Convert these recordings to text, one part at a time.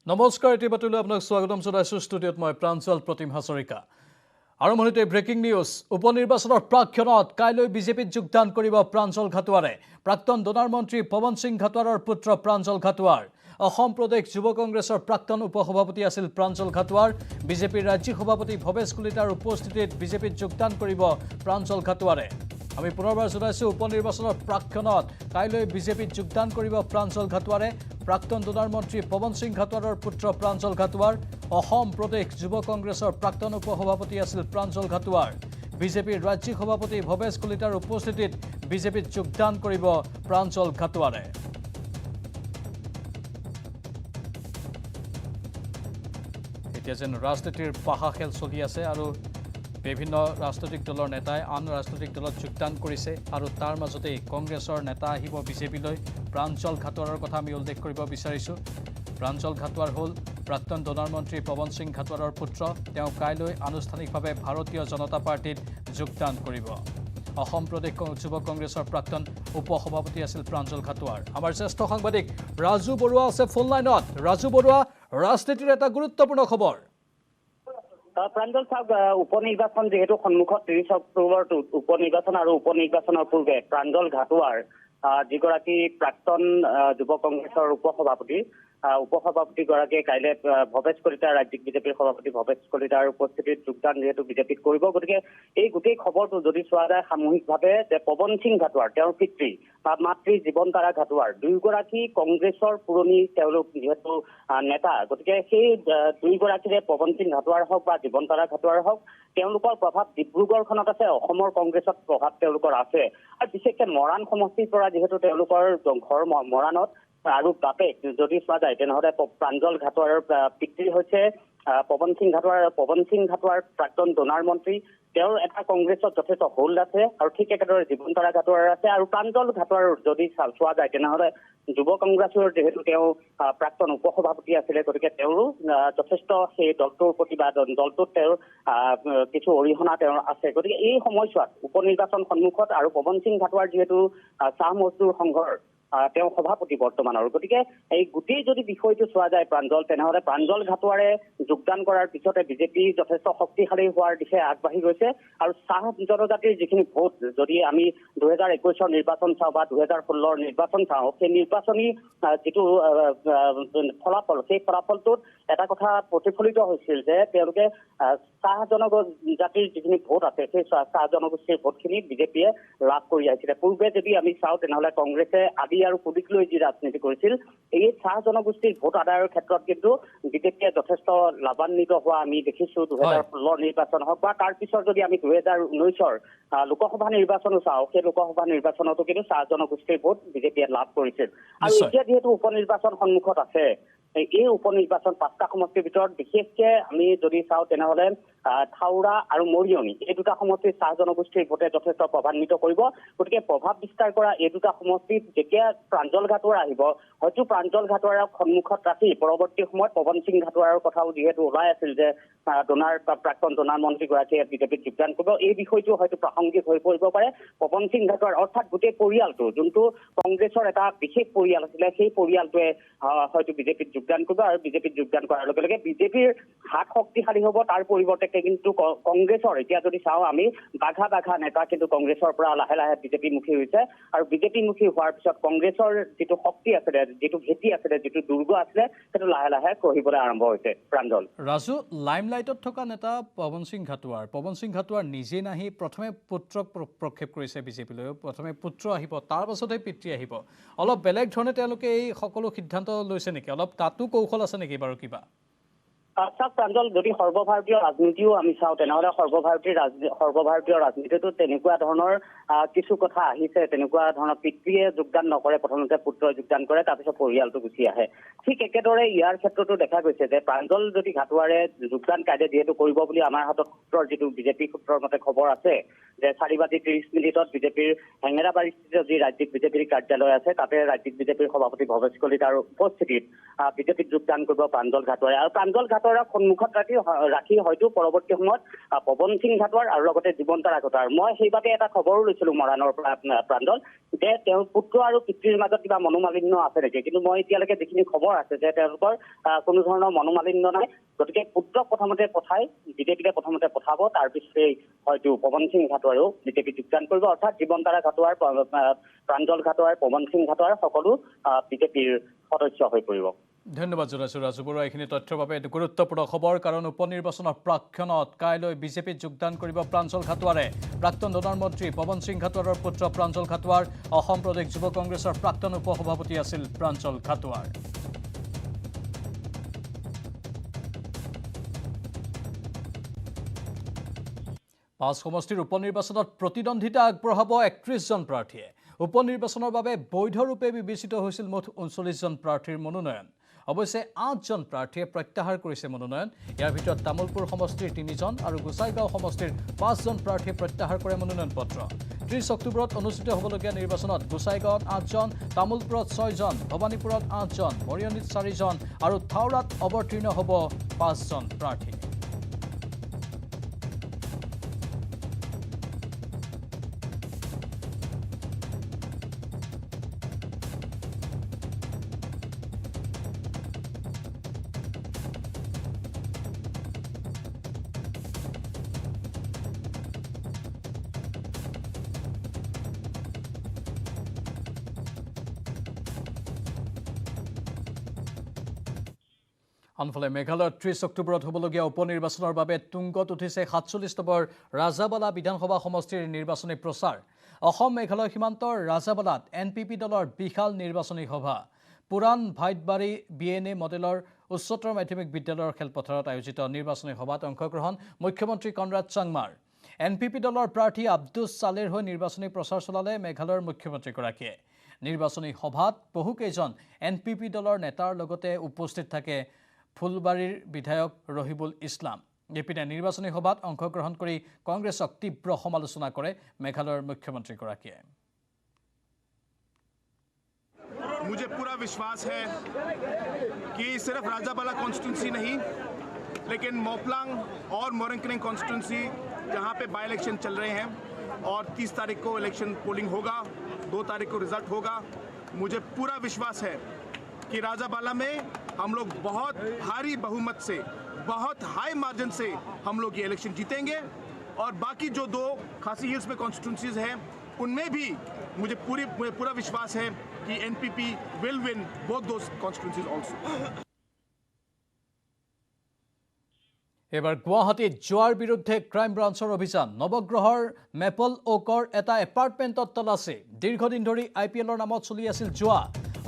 নমস্কাৰ ইতিবাতিলৈ আপোনাক স্বাগতম জনাইছো ষ্টুডিঅ'ত মই প্ৰাঞ্জল প্ৰতিম হাজৰিকা আৰম্ভণিতে ব্ৰেকিং নিউজ উপনিৰ্বাচনৰ প্ৰাক্ষণত কাইলৈ বিজেপিত যোগদান কৰিব প্ৰাঞ্জল ঘাটোৱাৰে প্ৰাক্তন ডনাৰ মন্ত্ৰী পৱন সিং ঘাটোৱাৰৰ পুত্ৰ প্ৰাঞ্জল ঘাটোৱাৰ অসম প্ৰদেশ যুৱ কংগ্ৰেছৰ প্ৰাক্তন উপসভাপতি আছিল প্ৰাঞ্জল ঘাটোৱাৰ বিজেপিৰ ৰাজ্যিক সভাপতি ভৱেশ কলিতাৰ উপস্থিতিত বিজেপিত যোগদান কৰিব প্ৰাঞ্জল ঘাটোৱাৰে আমি পুনৰবাৰ জনাইছো উপনিৰ্বাচনৰ প্ৰাক্ষণত কাইলৈ বিজেপিত যোগদান কৰিব প্ৰাঞ্জল ঘাটোৱাৰে প্ৰাক্তন ডনাৰ মন্ত্ৰী পৱন সিং ঘাটোৱাৰৰ পুত্ৰ প্ৰাঞ্জল ঘাটোৱাৰ অসম প্ৰদেশ যুৱ কংগ্ৰেছৰ প্ৰাক্তন উপসভাপতি আছিল প্ৰাঞ্জল ঘাটোৱাৰ বিজেপিৰ ৰাজ্যিক সভাপতি ভৱেশ কলিতাৰ উপস্থিতিত বিজেপিত যোগদান কৰিব প্ৰাঞ্জল ঘাটোৱাৰে এতিয়া যেন ৰাজনীতিৰ পাহা খেল চলি আছে আৰু বিভিন্ন ৰাজনৈতিক দলৰ নেতাই আন ৰাজনৈতিক দলত যোগদান কৰিছে আৰু তাৰ মাজতে কংগ্ৰেছৰ নেতা আহিব বিজেপিলৈ প্ৰাঞ্জল ঘাটোৱাৰৰ কথা আমি উল্লেখ কৰিব বিচাৰিছোঁ প্ৰাঞ্জল ঘাটোৱাৰ হ'ল প্ৰাক্তন ডনাৰ মন্ত্ৰী পৱন সিং ঘাটোৱাৰৰ পুত্ৰ তেওঁ কাইলৈ আনুষ্ঠানিকভাৱে ভাৰতীয় জনতা পাৰ্টিত যোগদান কৰিব অসম প্ৰদেশ যুৱ কংগ্ৰেছৰ প্ৰাক্তন উপসভাপতি আছিল প্ৰাঞ্জল ঘাটোৱাৰ আমাৰ জ্যেষ্ঠ সাংবাদিক ৰাজু বৰুৱা আছে ফোন লাইনত ৰাজু বৰুৱা ৰাজনীতিৰ এটা গুৰুত্বপূৰ্ণ খবৰ প্ৰাঞ্জল সাহেব উপনিৰ্বাচন যেহেতু সন্মুখত 30 অক্টোবৰত উপনিৰ্বাচন আৰু উপনিৰ্বাচনৰ পূৰ্বে প্ৰাঞ্জল ঘাটোৱাৰ যিগৰাকী প্ৰাক্তন যুৱ কংগ্ৰেছৰ উপসভাপতিগৰাকীয়ে কাইলৈ ভৱেশ কলিতা ৰাজ্যিক বিজেপিৰ সভাপতি ভৱেশ কলিতাৰ উপস্থিতিত যোগদান যিহেতু বিজেপিত কৰিব গতিকে এই গোটেই খবৰটো যদি চোৱা যায় সামূহিকভাৱে যে পৱন সিং ঘাটোৱাৰ তেওঁৰ পিতৃ বা মাতৃ জীৱনতাৰা ঘাটোৱাৰ দুয়োগৰাকী কংগ্ৰেছৰ পুৰণি তেওঁলোক যিহেতু নেতা গতিকে সেই দুয়োগৰাকীৰে পৱন সিং ঘাটোৱাৰ হওক বা জীৱনতাৰা ঘাটোৱাৰ হওক তেওঁলোকৰ প্ৰভাৱ ডিব্ৰুগড়খনত আছে অসমৰ কংগ্ৰেছত প্ৰভাৱ তেওঁলোকৰ আছে আৰু বিশেষকৈ মৰাণ সমষ্টিৰ পৰা যিহেতু তেওঁলোকৰ ঘৰ মৰাণত আৰু বাপেক যদি চোৱা যায় তেনেহ'লে প্ৰাঞ্জল ঘাটোৱাৰৰ পিতৃ হৈছে পৱন সিং ঘাটোৱাৰ প্ৰাক্তন ডনাৰ মন্ত্ৰী তেওঁৰ এটা কংগ্ৰেছত যথেষ্ট হোল্ড আছে আৰু ঠিক একেদৰে জীৱনতাৰা ঘাটোৱাৰ আছে আৰু প্ৰাঞ্জল ঘাটোৱাৰ যদি চোৱা যায় তেনেহ'লে যুৱ কংগ্ৰেছৰ যিহেতু তেওঁ প্ৰাক্তন উপসভাপতি আছিলে গতিকে তেওঁৰো যথেষ্ট সেই দলটোৰ প্ৰতি বা দলটোত তেওঁৰ কিছু অৰিহণা তেওঁৰ আছে গতিকে এই সময়ছোৱাত উপনিৰ্বাচন সন্মুখত আৰু পৱন সিং ঘাটোৱাৰ যিহেতু চাহ মজদুৰ সংঘৰ তেওঁ সভাপতি বৰ্তমানৰ গতিকে এই গোটেই যদি বিষয়টো চোৱা যায় তেনেহ'লে প্ৰাঞ্জল ঘাটোৱাৰে যোগদান কৰাৰ পিছতে বিজেপি যথেষ্ট শক্তিশালী হোৱাৰ দিশে আগবাঢ়ি গৈছে আৰু চাহ জনজাতিৰ যিখিনি ভোট যদি আমি 2021 নিৰ্বাচন চাওঁ বা 2016 নিৰ্বাচন চাওঁ সেই নিৰ্বাচনী যিটো ফলাফল সেই ফলাফলটোত এটা কথা প্ৰতিফলিত হৈছিল যে তেওঁলোকে চাহ জনজাতিৰ যিখিনি ভোট আছে সেই চাহ জনগোষ্ঠীৰ ভোটখিনি বিজেপিয়ে লাভ কৰি আহিছিলে পূৰ্বে যদি আমি চাওঁ তেনেহ'লে কংগ্ৰেছে আদি আৰু পুদিক লৈ যি ৰাজনীতি কৰিছিল এই চাহ জনগোষ্ঠীৰ ভোট আদায়ৰ ক্ষেত্ৰত কিন্তু বিজেপিয়ে যথেষ্ট লাভান্বিত হোৱা আমি দেখিছোঁ 2016 নিৰ্বাচন হওক বা তাৰ পিছত যদি আমি 2019 লোকসভা নিৰ্বাচনো চাওঁ সেই লোকসভা নিৰ্বাচনতো কিন্তু চাহ জনগোষ্ঠীৰ ভোট বিজেপিয়ে লাভ কৰিছিল আৰু এতিয়া যিহেতু উপনিৰ্বাচন সন্মুখত আছে এই উপনিৰ্বাচন 5টা সমষ্টিৰ ভিতৰত বিশেষকৈ আমি যদি চাওঁ তেনেহ'লে থাউৰা আৰু মৰিয়নি এই দুটা সমষ্টিৰ চাহ জনগোষ্ঠীৰ ভোটে যথেষ্ট প্ৰভাৱান্বিত কৰিব গতিকে প্ৰভাৱ বিস্তাৰ কৰা এই দুটা সমষ্টিত যেতিয়া প্ৰাঞ্জল ঘাটোৱাৰ আহিব হয়তো প্ৰাঞ্জল ঘাটোৱাৰক সন্মুখত ৰাখি পৰৱৰ্তী সময়ত পৱন সিং ঘাটোৱাৰৰ কথাও যিহেতু ওলাই আছিল যে প্ৰাক্তন ডনাৰ মন্ত্ৰীগৰাকীয়ে বিজেপিত যোগদান কৰিব এই বিষয়টো হয়তো প্ৰাসংগিক হৈ পৰিব পাৰে পৱন সিং ঘাটোৱাৰ অৰ্থাৎ গোটেই পৰিয়ালটো যোনটো কংগ্ৰেছৰ এটা বিশেষ পৰিয়াল আছিলে সেই পৰিয়ালটোৱে হয়তো বিজেপিত যোগদান কৰিব আৰু বিজেপিত যোগদান কৰাৰ লগে লগে বিজেপিৰ হাত শক্তিশালী হ'ব তাৰ পৰিৱৰ্তে কিন্তু কংগ্ৰেছৰ এতিয়া যদি চাওঁ আমি বাঘা নেতা কিন্তু কংগ্ৰেছৰ পৰা লাহে লাহে বিজেপিমুখী হৈছে আৰু বিজেপিমুখী হোৱাৰ পিছত কংগ্ৰেছৰ যিটো শক্তি আছিলে যিটো ভেটি আছিলে যিটো দুৰ্গ আছিলে সেইটো লাহে লাহে খহিবলৈ আৰম্ভ হৈছে প্ৰাঞ্জল ৰাজু লাইমলাইটত থকা নেতা পৱন সিং ঘাটোৱাৰ নিজে নাহি প্ৰথমে পুত্ৰক প্ৰক্ষেপ কৰিছে বিজেপিলৈ প্ৰথমে পুত্ৰ আহিব তাৰ পাছতহে পিতৃ আহিব অলপ বেলেগ ধৰণে তেওঁলোকে এই সকলো সিদ্ধান্ত লৈছে নেকি অলপ তাতো কৌশল আছে নেকি বাৰু কিবা চাওক প্ৰাঞ্জল যদি সৰ্বভাৰতীয় ৰাজনীতিও আমি চাওঁ তেনেহ'লে সৰ্বভাৰতীয় ৰাজনীতিতো তেনেকুৱা ধৰণৰ কিছু কথা আহিছে তেনেকুৱা ধৰণৰ পিতৃয়ে যোগদান নকৰে প্ৰথমতে পুত্ৰই যোগদান কৰে তাৰপিছত পৰিয়ালটো গুচি আহে ঠিক একেদৰে ইয়াৰ ক্ষেত্ৰতো দেখা গৈছে যে প্ৰাঞ্জল যদি ঘাটোৱাৰে যোগদান কাইলৈ যিহেতু কৰিব বুলি আমাৰ হাতত সূত্ৰৰ যিটো বিজেপি সূত্ৰৰ মতে খবৰ আছে যে 4:30 বিজেপিৰ হেঙেৰাবাৰীস্থিত যি ৰাজ্যিক বিজেপিৰ কাৰ্যালয় আছে তাতে ৰাজ্যিক বিজেপিৰ সভাপতি ভৱেশ কলিতাৰ উপস্থিতিত বিজেপিত যোগদান কৰিব প্ৰাঞ্জল ঘাটোৱাৰে। আৰু প্ৰাঞ্জল ঘাটোৱাৰক সন্মুখত ৰাখি হয়তো পৰৱৰ্তী সময়ত পৱন সিং ঘাটোৱাৰ আৰু লগতে জীৱন্তা ঘাটোৱাৰ। মই সেইবাবে এটা খবৰো লৈছিলো মৰাণৰ পৰা প্ৰাঞ্জল, যে তেওঁৰ পুত্ৰ আৰু পিতৃৰ মাজত কিবা মনোমালিন্য আছে নেকি, কিন্তু মই এতিয়ালৈকে যিখিনি খবৰ আছে যে তেওঁলোকৰ কোনো ধৰণৰ মনোমালিন্য নাই। গতিকে পুত্ৰক প্ৰথমতে পঠাই বিজেপিলে প্ৰথমতে পঠাব, তাৰপিছতে হয়তো পৱন সিং ঘাটোৱাৰেও বিজেপিত যোগদান কৰিব। অৰ্থাৎ জীৱন্তা ঘাটোৱাৰ, প্ৰাঞ্জল ঘাটোৱাৰ, পৱন সিং ঘাটোৱাৰ সকলো বিজেপিৰ সদস্য হৈ পৰিব। ধন্যবাদ জনাইছোঁ ৰাজু বৰুৱা এইখিনি তথ্যৰ বাবে। এইটো গুৰুত্বপূৰ্ণ খবৰ, কাৰণ উপ নিৰ্বাচনৰ প্ৰাক্ষণত কাইলৈ বিজেপিত যোগদান কৰিব প্ৰাঞ্জল ঘাটোৱাৰে। প্ৰাক্তন ডনাৰ মন্ত্ৰী পৱন সিং ঘাটোৱাৰৰ পুত্ৰ প্ৰাঞ্জল ঘাটোৱাৰ অসম প্ৰদেশ যুৱ কংগ্ৰেছৰ প্ৰাক্তন উপ সভাপতি আছিল প্ৰাঞ্জল ঘাটোৱাৰ। পাঁচ সমষ্টিৰ উপ নিৰ্বাচনত প্ৰতিদ্বন্দ্বিতা আগবঢ়াব 31জন প্ৰাৰ্থীয়ে। উপ নিৰ্বাচনৰ বাবে বৈধৰূপে বিবেচিত হৈছিল মুঠ 39জন প্ৰাৰ্থীৰ মনোনয়ন। অৱশ্যে 8জন প্ৰাৰ্থীয়ে প্ৰত্যাহাৰ কৰিছে মনোনয়ন। ইয়াৰ ভিতৰত তামুলপুৰ সমষ্টিৰ 3জন আৰু গোসাইগাঁও সমষ্টিৰ 5জন প্ৰাৰ্থীয়ে প্ৰত্যাহাৰ কৰে মনোনয়ন পত্ৰ। 30 অক্টোবৰত অনুষ্ঠিত হ'বলগীয়া নিৰ্বাচনত গোসাইগাঁৱত 8জন, তামুলপুৰত 6জন, ভৱানীপুৰত 8জন, মৰিয়নীত 4জন আৰু থাওৰাত অৱতীৰ্ণ হ'ব 5জন প্ৰাৰ্থী। আনফালে মেঘালয়ত 30 অক্টোবৰত হ'বলগীয়া উপ নিৰ্বাচনৰ বাবে তুংগত উঠিছে 47 নম্বৰ ৰাজাবালা বিধানসভা সমষ্টিৰ নিৰ্বাচনী প্ৰচাৰ। অসম মেঘালয় সীমান্তৰ ৰাজাবালাত NPP দলৰ বিশাল নিৰ্বাচনী সভা। পুৰাণ ভাইটবাৰী BNA মডেলৰ উচ্চতৰ মাধ্যমিক বিদ্যালয়ৰ খেলপথাৰত আয়োজিত নিৰ্বাচনী সভাত অংশগ্ৰহণ মুখ্যমন্ত্ৰী কনৰাড চাংমাৰ। NPP দলৰ প্ৰাৰ্থী আব্দুছ চালেৰ হৈ নিৰ্বাচনী প্ৰচাৰ চলালে মেঘালয়ৰ মুখ্যমন্ত্ৰীগৰাকীয়ে। নিৰ্বাচনী সভাত বহুকেইজন NPP দলৰ নেতাৰ লগতে উপস্থিত থাকে ফুলবাৰীৰ বিধায়ক ৰহিবুল ইছলাম। ইপিনে নিৰ্বাচনী সভাত অংশগ্ৰহণ কৰি কংগ্ৰেছক তীব্ৰ সমালোচনা কৰে মেঘালয়ৰ মুখ্যমন্ত্ৰীগৰাকীয়ে। मुझे पूरा विश्वास है कि सिर्फ राजाबाला कॉन्स्टिट्यूंसी नहीं, लेकिन मोपलांग और मोरंगकनिंग कॉन्स्टिट्यूंसी जहां पे बाई इलेक्शन चल रहे हैं और 30 तारीख को इलेक्शन पोलिंग होगा, 2 तारीख को रिजल्ट होगा, मुझे पूरा विश्वास है कि राजाबाला में हम लोग बहुत भारी बहुमत से, बहुत हाई मार्जिन से हम लोग ये इलेक्शन जीतेंगे। और बाकी जो 2 खासी हिल्स में कॉन्स्टिट्यूंसीज हैं उनमें भी मुझे पूरा विश्वास है कि NPP will win both those constituencies also. এবাৰ গুৱাহাটীত জোৱাৰ বিৰুদ্ধে ক্ৰাইম ব্ৰাঞ্চৰ অভিযান। নৱগ্ৰহৰ মেপল ওকৰ এটা এপাৰ্টমেণ্টত তলাচী। দীৰ্ঘদিন ধৰি IPLৰ নামত চলি আছিল জোৱা।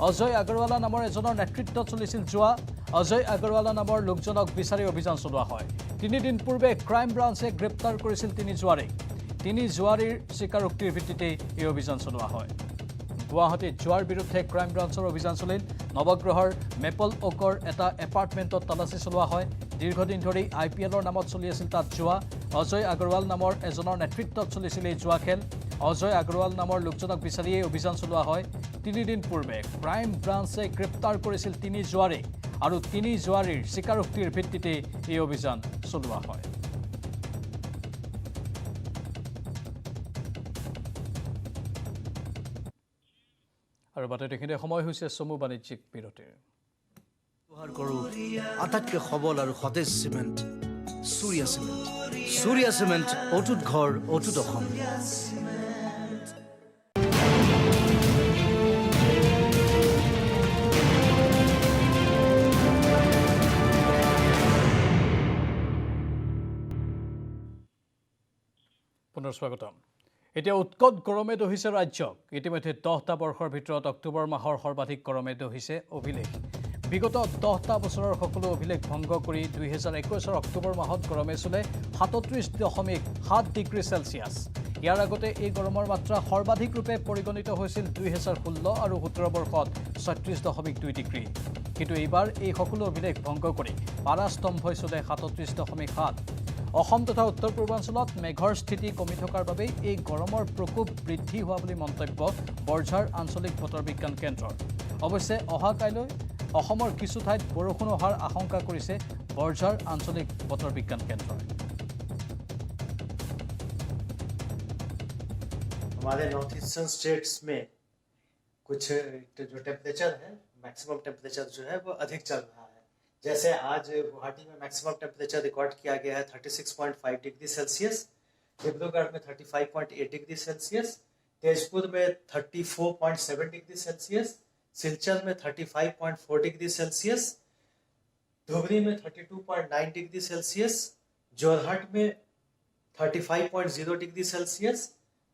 অজয় আগৰৱালা নামৰ এজনৰ নেতৃত্বত চলিছিল জোৱা। অজয় আগৰৱালা নামৰ লোকজনক বিচাৰি অভিযান চলোৱা হয়। 3 দিন পূৰ্বে ক্ৰাইম ব্ৰাঞ্চে গ্ৰেপ্তাৰ কৰিছিল 3 জোৱাৰীক। 3 জোৱাৰীৰ স্বীকাৰোক্তিৰ ভিত্তিতেই এই অভিযান চলোৱা হয়। গুৱাহাটীত জোৱাৰ বিৰুদ্ধে ক্ৰাইম ব্ৰাঞ্চৰ অভিযান চলিল। নৱগ্ৰহৰ মেপল ওকৰ এটা এপাৰ্টমেণ্টত তালাচী চলোৱা হয়। দীৰ্ঘদিন ধৰি IPLৰ নামত চলি আছিল তাত জোৱা। অজয় আগৰৱাল নামৰ এজনৰ নেতৃত্বত চলিছিল এই জোৱা খেল। অজয় আগৰৱাল নামৰ লোকজনক বিচাৰিয়েই অভিযান চলোৱা হয়। 3 দিন পূৰ্বে ক্ৰাইম ব্ৰাঞ্চে গ্ৰেপ্তাৰ কৰিছিল 3 জোৱাৰীক আৰু 3 জোৱাৰীৰ স্বীকাৰোক্তিৰ ভিত্তিতেই এই অভিযান চলোৱা হয়। আৰু বাতৰি দেখিলে সময় হৈছে চমু বাণিজ্যিক বিৰতিৰ। ব্যৱহাৰ কৰোঁ আটাইতকৈ সবল আৰু সতেজ cement Surya cement. Surya cement অটুট ঘৰ অটুট অসম। পুনৰ স্বাগতম। এতিয়া উৎকট গৰমে দহিছে ৰাজ্যক। ইতিমধ্যে 10টা বৰ্ষৰ ভিতৰত অক্টোবৰ মাহৰ সৰ্বাধিক গৰমে দহিছে অভিলেখ। বিগত 10টা বছৰৰ সকলো অভিলেখ ভংগ কৰি 2021 অক্টোবৰ মাহত গৰমে চুলে 37.7 ডিগ্ৰী চেলছিয়াছ। ইয়াৰ আগতে এই গৰমৰ মাত্ৰা সৰ্বাধিক ৰূপে পৰিগণিত হৈছিল 2016 আৰু 17 বৰ্ষত 36.2 ডিগ্ৰী। কিন্তু এইবাৰ এই সকলো অভিলেখ ভংগ কৰি পাৰাস্তম্ভই চলে 37.7। অসম তথা উত্তৰ পূৰ্বাঞ্চলত মেঘৰ স্থিতি কমি থকাৰ বাবেই এই গৰমৰ প্ৰকোপ বৃদ্ধি হোৱা বুলি মন্তব্য বৰঝাৰ আঞ্চলিক বতৰ বিজ্ঞান কেন্দ্ৰৰ অৱশ্যে অহা কাইলৈ অসমৰ কিছু ঠাইত বৰষুণ অহাৰ আশংকা কৰিছে বৰঝাৰ আঞ্চলিক বতৰ বিজ্ঞান কেন্দ্ৰই हमारे नॉर्थ ईस्टर्न स्टेट्स में कुछ जो टेम्परेचर है मैक्सिमम टेम्परेचर जो है वो अधिक चल रहा है जैसे आज गुवाहाटी में मैक्सिमम टेम्परेचर रिकॉर्ड किया गया है 36.5 डिग्री सेल्सियस डिब्रूगढ़ में 35.8 डिग्री सेल्सियस तेजपुर में 34.7 डिग्री सेल्सियस सिलचर में 35.4 डिग्री सेल्सियस धुबरी में 32.9 डिग्री सेल्सियस जोरहट में 35.0 डिग्री सेल्सियस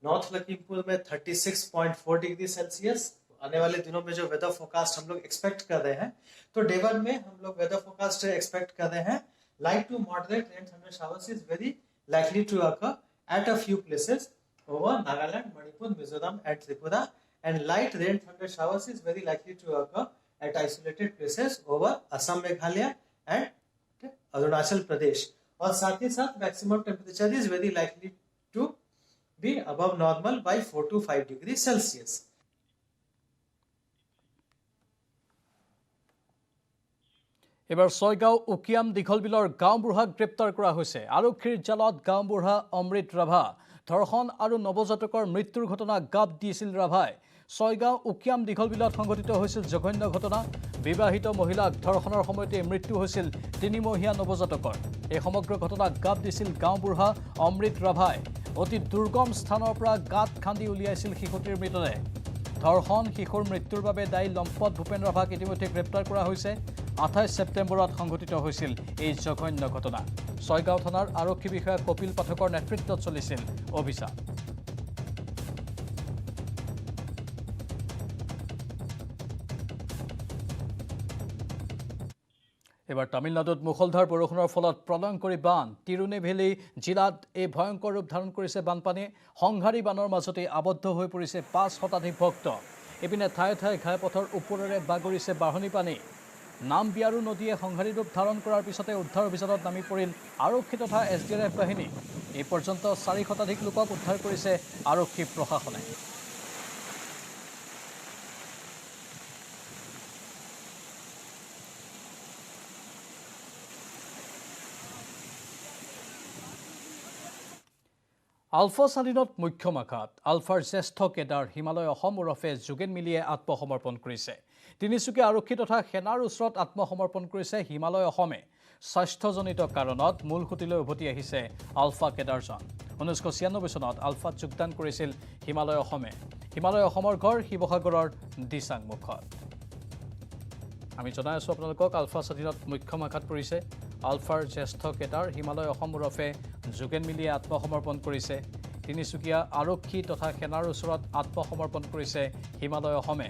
नॉर्थ लखीमपुर में 36.4 डिग्री सेल्सियस आने वाले दिनों में जो वेदर फोरकास्ट हम लोग एक्सपेक्ट कर रहे हैं तो डे 1 में हम लोग वेदर फोरकास्ट एक्सपेक्ट कर रहे हैं light to moderate rain thunder showers is very likely to occur at a few places over Nagaland Manipur Mizoram and Tripura and light rain thunder showers is very likely to occur at isolated places over Assam Meghalaya and Arunachal Pradesh और साथ ही साथ maximum temperature is very likely to be above normal by 4 to 5 degrees Celsius. এবাৰ ছয়গাঁও উকিয়াম দীঘলবিলৰ গাঁওবুঢ়াক গ্ৰেপ্তাৰ কৰা হৈছে আৰক্ষীৰ জালত গাঁওবুঢ়া অমৃত ৰাভা ধৰ্ষণ আৰু নৱজাতকৰ মৃত্যুৰ ঘটনা গাপ দিছিল ৰাভাই ছয়গাঁও উকিয়াম দীঘলবিলত সংঘটিত হৈছিল জঘন্য ঘটনা বিবাহিত মহিলাক ধৰ্ষণৰ সময়তে মৃত্যু হৈছিল 3 মহীয়া নৱজাতকৰ এই সমগ্ৰ ঘটনাক গাপ দিছিল গাঁওবুঢ়া অমৃত ৰাভাই অতি দুৰ্গম স্থানৰ পৰা গাত খান্দি উলিয়াইছিল শিশুটিৰ মৃতদেহ ধৰ্ষণ শিশুৰ মৃত্যুৰ বাবে দায়ী লম্পট ভূপেন ৰাভাক ইতিমধ্যে গ্ৰেপ্তাৰ কৰা হৈছে 28 ছেপ্টেম্বৰত সংঘটিত হৈছিল এই জঘন্য ঘটনা ছয়গাঁও থানাৰ আৰক্ষী বিষয়া কপিল পাঠকৰ নেতৃত্বত চলিছিল অভিযান এবাৰ তামিলনাডুত মুখলধাৰ বৰষুণৰ ফলত প্ৰলয়ংকৰী বান তিৰুনেভেলি জিলাত এই ভয়ংকৰ ৰূপ ধাৰণ কৰিছে বানপানীয়ে সংহাৰী বানৰ মাজতে আবদ্ধ হৈ পৰিছে 5 শতাধিক ভক্ত এপিনে ঠায়ে ঠায়ে ঘাইপথৰ ওপৰেৰে বাগৰিছে বাঢ়নী পানী নামবিয়াৰু নদীয়ে সংহাৰী ৰূপ ধাৰণ কৰাৰ পিছতে উদ্ধাৰ অভিযানত নামি পৰিল আৰক্ষী তথা এছডিআৰএফ বাহিনী এই পৰ্যন্ত 4 শতাধিক লোকক উদ্ধাৰ কৰিছে আৰক্ষী প্ৰশাসনে আলফা সালিনত মুখ্য মাখাত আলফাৰ জ্যেষ্ঠ কেডাৰ হিমালয় অসম ওৰফে যোগেন মিলিয়ে আত্মসমৰ্পণ কৰিছে তিনিচুকীয়া আৰক্ষী তথা সেনাৰ ওচৰত আত্মসমৰ্পণ কৰিছে হিমালয় অসমে স্বাস্থ্যজনিত কাৰণত মূল খুঁটিলৈ উভতি আহিছে আলফা কেডাৰজন 1996 চনত আলফাত যোগদান কৰিছিল হিমালয় অসমে হিমালয় অসমৰ ঘৰ শিৱসাগৰৰ দিচাংমুখত আমি জনাই আছো আপোনালোকক আলফা সালিনত মুখ্য মাখাত পৰিছে আলফাৰ জ্যেষ্ঠ কেডাৰ হিমালয় অসম ওৰফে যোগেন মিলিয়ে আত্মসমৰ্পণ কৰিছে তিনিচুকীয়া আৰক্ষী তথা সেনাৰ ওচৰত আত্মসমৰ্পণ কৰিছে হিমালয় অসমে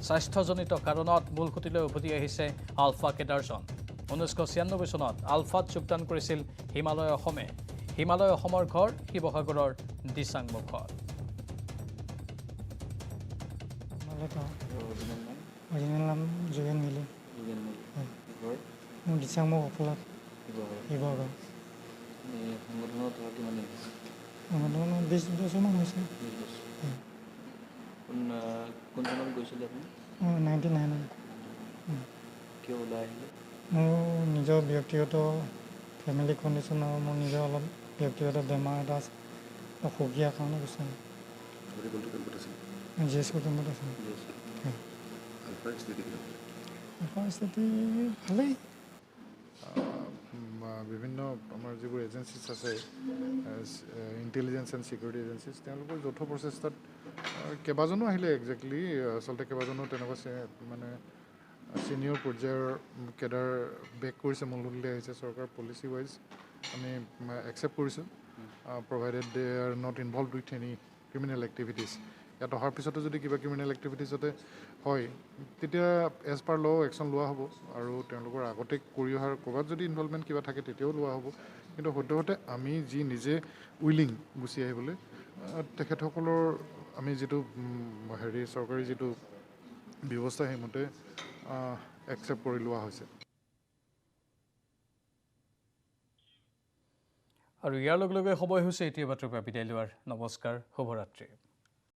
স্বাস্থ্যজনিত কাৰণত মূল খুঁটিলৈ উভতি আহিছে আলফা কেডাৰজন 1996 চনত আলফাত যোগদান কৰিছিল হিমালয় অসমে হিমালয় অসমৰ ঘৰ শিৱসাগৰৰ দিচাংমুখত অৰিজিনেল নাম যোগেন মিলি মোৰ দিচাংমুখ অফলত শিৱসাগৰ সংগঠনত 20 বছৰমান হৈছে কোন চনত গৈছিলে আপুনি 99 কিয় ওলাই আহিলে মোৰ নিজৰ ব্যক্তিগত ফেমিলি কণ্ডিশ্যন আৰু মোৰ নিজৰ অলপ ব্যক্তিগত বেমাৰ এটা আছে অসুখীয়াৰ কাৰণে গৈছে জিএছ কুটুম্বত আছে পৰিস্থিতি ভালেই বিভিন্ন আমাৰ যিবোৰ এজেঞ্চিছ আছে ইণ্টেলিজেঞ্চ এণ্ড ছিকিউৰিটি এজেঞ্চিছ তেওঁলোকৰ যৌথ প্ৰচেষ্টাত কেইবাজনো আহিলে একজেক্টলি আচলতে কেইবাজনো তেনেকুৱা মানে ছিনিয়ৰ পৰ্যায়ৰ কেডাৰ বেক কৰিছে মূলসুঁতিলৈ আহিছে চৰকাৰ পলিচি ৱাইজ আমি একচেপ্ট কৰিছোঁ provided they are not involve with any criminal activities ইয়াত অহাৰ পিছতো যদি কিবা ক্ৰিমিনেল এক্টিভিটিছতে হয় তেতিয়া এজ পাৰ ল' একশ্যন লোৱা হ'ব আৰু তেওঁলোকৰ আগতে কৰি অহাৰ ক'ৰবাত যদি ইনভলভমেণ্ট কিবা থাকে তেতিয়াও লোৱা হ'ব কিন্তু সদ্যহতে আমি যি নিজে উইলিং গুচি আহিবলৈ তেখেতসকলৰ আমি যিটো চৰকাৰী যিটো ব্যৱস্থা সেইমতে একচেপ্ট কৰি লোৱা হৈছে আৰু ইয়াৰ লগে লগে সময় হৈছে এতিয়া বাতৰিৰ পৰা বিদায় লোৱাৰ। নমস্কাৰ, শুভৰাত্ৰি।